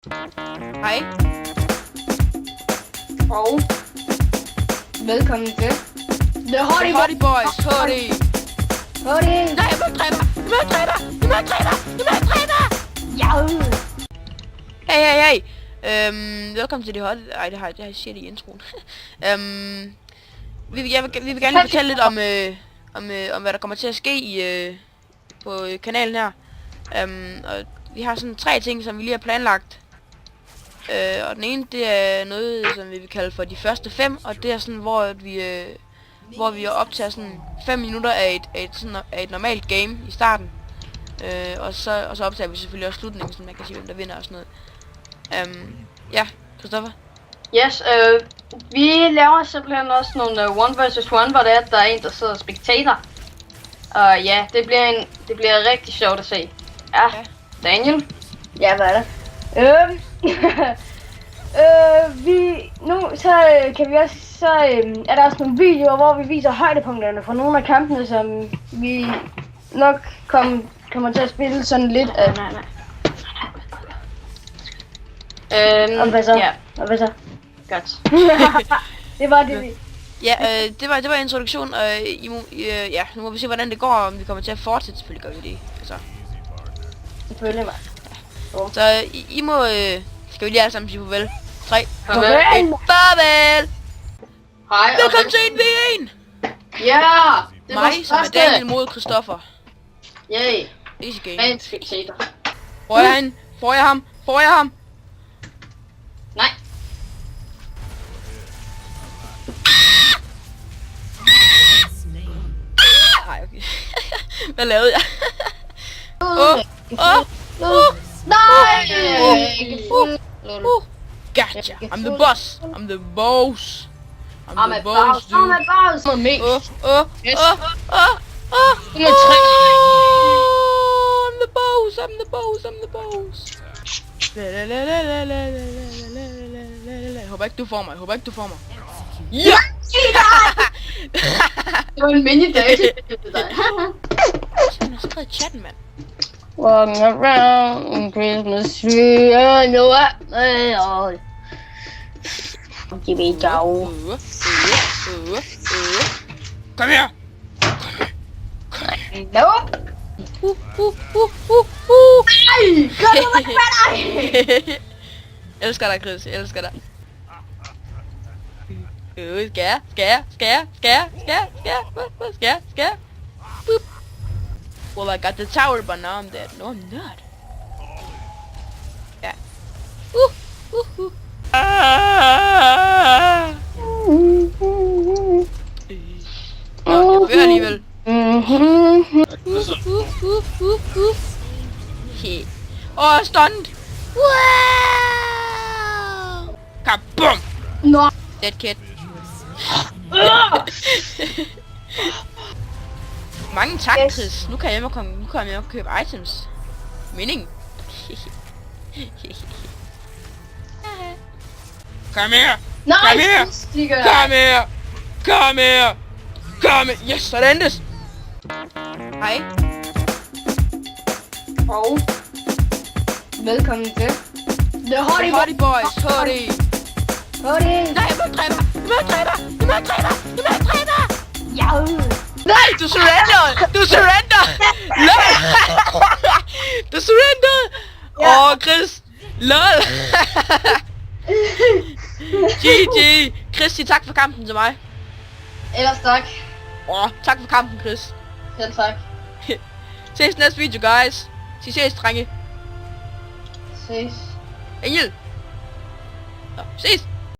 Hej. Og velkommen til The Hottie Boys. Hottie. Hottie. Nej, jeg må ikke dræbe dig. Jeg må ikke dræbe dig. Jeg må ikke dræbe dig. Jeg må ikke dræbe dig. Ja. Hey. Velkommen til det hot. Ej, det har jeg siger det i introen. Vi vil gerne lige fortælle lidt om hvad der kommer til at ske i på kanalen her. Og vi har sådan 3 ting, som vi lige har planlagt. Og den ene, det er noget, som vi vil kalde for de første 5, og det er sådan, hvor vi optager sådan 5 minutter af et normalt game i starten. Og så optager vi selvfølgelig også slutningen, så man kan sige, hvem der vinder og sådan noget. Ja, Christoffer? Yes, vi laver simpelthen også nogle 1 vs 1, hvor der er en, der sidder og spectator. Og ja, det bliver rigtig sjovt at se. Ja, Daniel? Ja, hvad er det? Kan vi også, er der også nogle videoer, hvor vi viser højdepunkterne fra nogle af kampene, som vi nok kommer til at spille sådan lidt af. Nej. Og hvad så? Ja, Og hvad så? godt. Det var det. Ja, det var introduktion, og nu må vi se, hvordan det går, om vi kommer til at fortsætte. Selvfølgelig gør vi det. Altså. Selvfølgelig, mig. Så I må, skal vi lige alle sammen sige farvel. 3, 2, 1, Farvel. farvel! Hej, og Velkommen til 1v1! ja, det var Mig, som er første. Daniel mod Christoffer. Yay, Easy game. rent spectator. Får jeg ham? Nej. Nej, okay. Hvad lavede jeg? Nej! Gotcha! I'm the boss! I'm the boss! I'm a boss, I'm a boss! Yes. Nummer 3. I'm the boss! I'm the boss! Håber ikke du får mig. Ja! Det var en mini-date. Han har skrevet i chatten, mand. Walking around on Christmas tree, I know what? Giv mig et dog. Kom her! Nope. Ej, gør du mig med dig? Elsker dig, Chris. Elsker dig. Skær. Boop. Well, I got the tower, but now I'm dead. No, I'm not. Yeah. Nå, jeg dør alligevel. Stunned. Wow! Kabum! Nå. Dead kid. Mange tak, Chris. Nu kan jeg komme og købe items. Mening. Kom her! Kom her! Yes, så det endes! Hej. Og velkommen til The Hottie Boys. Hottie. Hottie. Nej, jeg må ikke dræbe dig! Jeg må ikke dræbe dig! Ja. Nej, du surrender! LOL! Du surrender! Chris! LOL! GG! Chris, sig tak for kampen til mig. Ellers tak. Tak for kampen, Chris. Selv tak. Ses næste video, guys. Ses, drenge. Ses. Engel! Ses!